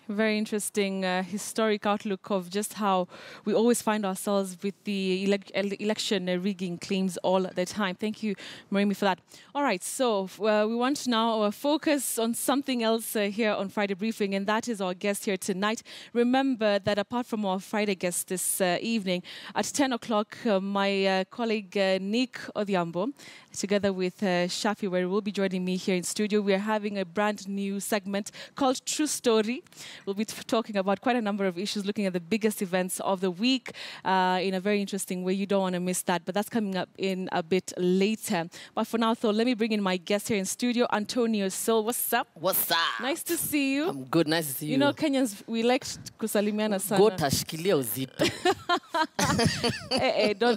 Very interesting historic outlook of just how we always find ourselves with the election rigging claims all the time. Thank you, Marimi, for that. All right, so we want to now focus on something else here on Friday Briefing, and that is our guest here tonight. Remember that apart from our Friday guest this evening, at 10 o'clock, my colleague Nick Odhiambo, together with Shafi, where will be joining me here in studio, we are having a brand new segment called True Story. We'll be talking about quite a number of issues, looking at the biggest events of the week in a very interesting way. You don't want to miss that, but that's coming up in a bit later. But for now, though, let me bring in my guest here in studio, Antonio Soll. What's up? What's up? Nice to see you. I'm good. Nice to see you. You know, Kenyans, we like kusalimiana sana. Go tashikilia uzito.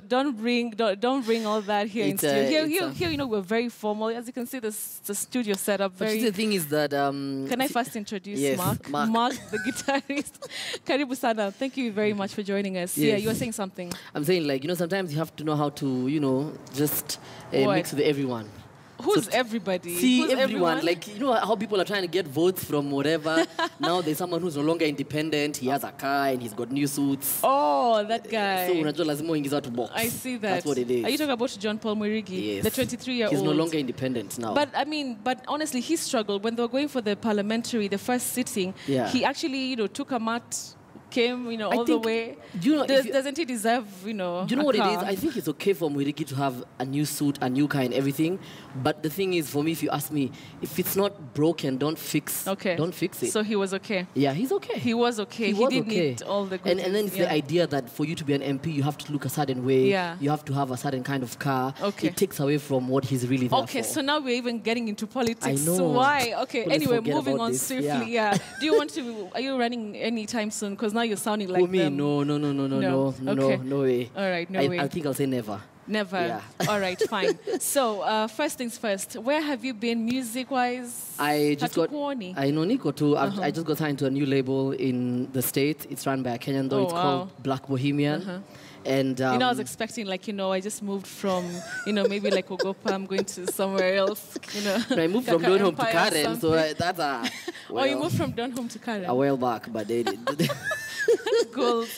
Don't bring all that here in studio. Here, you know, we're very formal. As you can see, the studio setup. Very. But the thing is that... Can I first introduce yes, Mark, the guitarist. Karibu sana. Thank you very much for joining us. Yes. Yeah, you were saying something. I'm saying, like, you know, sometimes you have to know how to, you know, just mix with everyone. Who's everybody? See, who's everyone. Like, you know how people are trying to get votes from whatever. Now there's someone who's no longer independent. He has a car and he's got new suits. Oh, that guy. So unajua lazima uingiza to box. I see that. That's what it is. Are you talking about John Paul Mwirigi? Yes. The 23-year-old? He's no longer independent now. But, I mean, but honestly, he struggled. When they were going for the the first sitting, he actually, you know, took a mat, came, you know, all the way. You know, doesn't he deserve, you know, you know what car? It is? I think it's okay for Mwirigi to have a new suit, a new car and everything. But the thing is, for me, if you ask me, if it's not broken, don't fix it. So he was okay? Yeah, he's okay. He was okay. He didn't need all the good and then it's the idea that for you to be an MP, you have to look a certain way. Yeah. You have to have a certain kind of car. Okay. It takes away from what he's really there for. So now we're even getting into politics. I know. So why? Okay, Well, anyway, moving on swiftly. Yeah. Do you want to, are you running anytime soon? Because now you're sounding like them. No way. All right, no way. I think I'll say never. Never. Yeah. All right, fine. So, first things first, where have you been music-wise? I just got Nico too. I just got signed to a new label in the States. It's run by a Kenyan, though. It's called Black Bohemian. And, you know, I was expecting, like, you know, I just moved from, you know, maybe like Ogopa, I'm going to somewhere else, you know. No, I moved from Donholm to Karen, so that's a... Well, you moved from Donholm to Karen? A while back, but they did. Goals.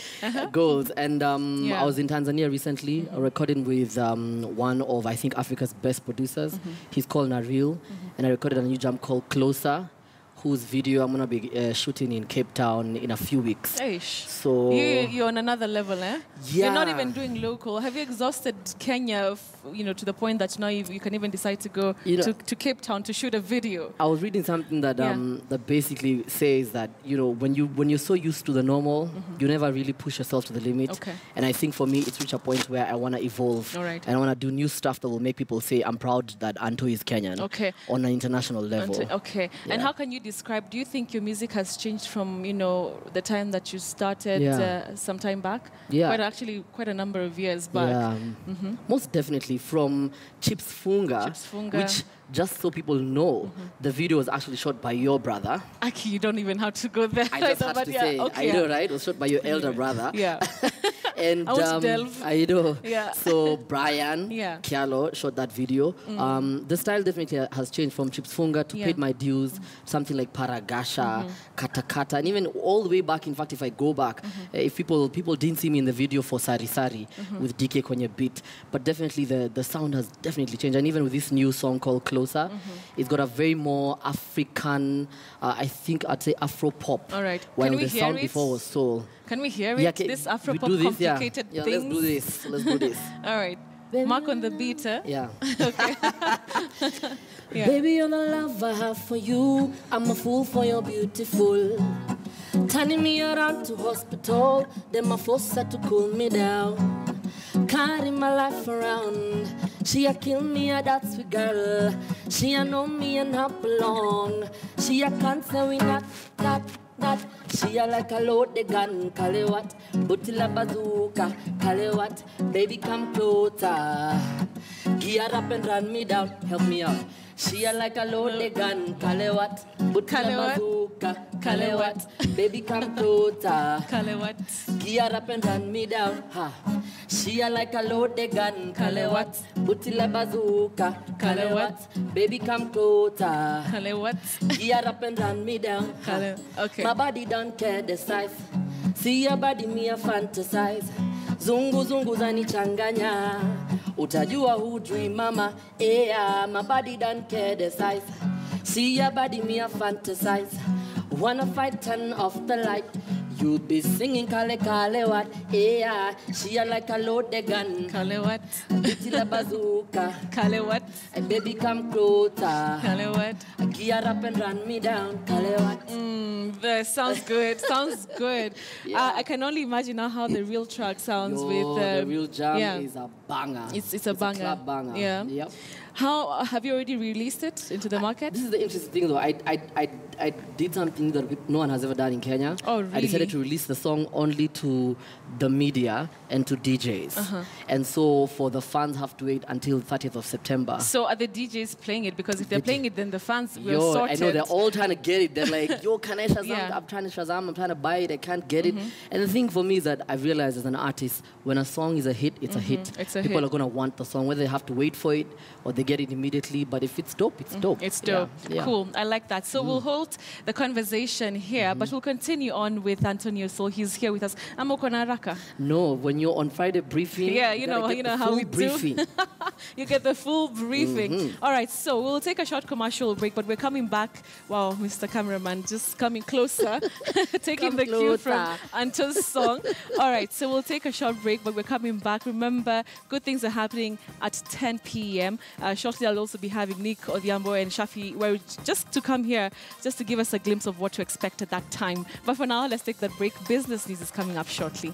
Goals. And I was in Tanzania recently, recording with one of, I think, Africa's best producers. He's called Naril. And I recorded a new jam called Closer, whose video I'm going to be shooting in Cape Town in a few weeks. Eish. So you're on another level, eh? Yeah. You're not even doing local. Have you exhausted Kenya, you know, to the point that now you can even decide to go to Cape Town to shoot a video? I was reading something that that basically says that, you know, when you're so used to the normal, you never really push yourself to the limit. Okay. And I think for me, it's reached a point where I want to evolve. All right. And I want to do new stuff that will make people say, I'm proud that Anto is Kenyan. Okay. On an international level. Okay. Yeah. And how can you describe, do you think your music has changed from, you know, the time that you started some time back? Yeah. Quite a number of years back. Yeah. Most definitely. From Chips Funga, which, just so people know, the video was actually shot by your brother. Aki, you don't even have to go there. I just have to say, I know, right? It was shot by your elder brother. Yeah. And I know. Yeah. So Brian Kialo shot that video. The style definitely has changed from Chips Funga to Paid My Dues, something like Paragasha, Kata Kata, and even all the way back. In fact, if I go back, if people didn't see me in the video for Sari Sari with DK Kwenye beat, but definitely the sound has definitely changed. And even with this new song called Closer, it's got a very more African, I think I'd say Afro pop. All right. While the sound before was soul. Can we hear it? This Afro pop complicated thing. Let's do this. Let's do this. All right. Mark on the beat, eh? Yeah. Okay. Baby, you're the love I have for you. I'm a fool for your beautiful. Turning me around to hospital, then my force had to cool me down. Carry my life around. She a kill me, a that sweet girl. She a know me and not belong. She a cancer, we not. She a like a loaded gun, call it what? Butila bazooka, call it what? Baby, come closer. Gear up and run me down, help me out. She a like a loaded gun, kale what? Kale what? Bazooka, kale what? Baby come closer. Kale what? Gear up and run me down, ha. She a like a loaded gun, kale what? Butila bazooka, kale what? Baby come closer. Kale what? Gear up and run me down, Kale. Okay. My body don't care the size. See your body me a fantasize. Zungu zungu zani changanya. Utajua hujui mama. Yeah, my body don't care the size. See your body me a fantasize. Wanna fight, turn off the light. You'll be singing kale kale what? Yeah, she a like a loaded gun. Kale what? Little bazooka. Kale what? And baby come closer. Kale what? Gear up and run me down. Kale what? That sounds good. Sounds good. Yeah. I can only imagine now how the real track sounds with the real jam yeah. is a banger. It's a banger. A club banger. Yeah. Yep. How have you already released it into the market? This is the interesting thing, though. I did something that no one has ever done in Kenya. Oh, really? I decided to release the song only to the media and to DJs. And so for the fans have to wait until 30th of September. So are the DJs playing it? Because if they're playing it, then the fans will Yo, sort it. I know, they're all trying to get it. They're like, yo, can I Shazam? Yeah. I'm trying to Shazam. I'm trying to buy it. I can't get it. And the thing for me is that I realized as an artist, when a song is a hit, it's a hit. It's a People hit. are going to want the song, whether they have to wait for it or they get it immediately. But if it's dope, it's dope. It's dope. Yeah. Cool. I like that. So we'll hold the conversation here, but we'll continue on with Neosoul. He's here with us. Amoko na haraka. No, when you're on Friday briefing, Yeah, you know how we briefing. do. You get the full briefing. All right, so we'll take a short commercial break, but we're coming back. Wow, Mr. Cameraman, just coming closer, taking the cue from Anto's song. All right, so we'll take a short break, but we're coming back. Remember, good things are happening at 10 p.m. Shortly, I'll also be having Nick Odhiambo and Shafi, where just to come here, just to give us a glimpse of what to expect at that time. But for now, let's take that break. Business News is coming up shortly.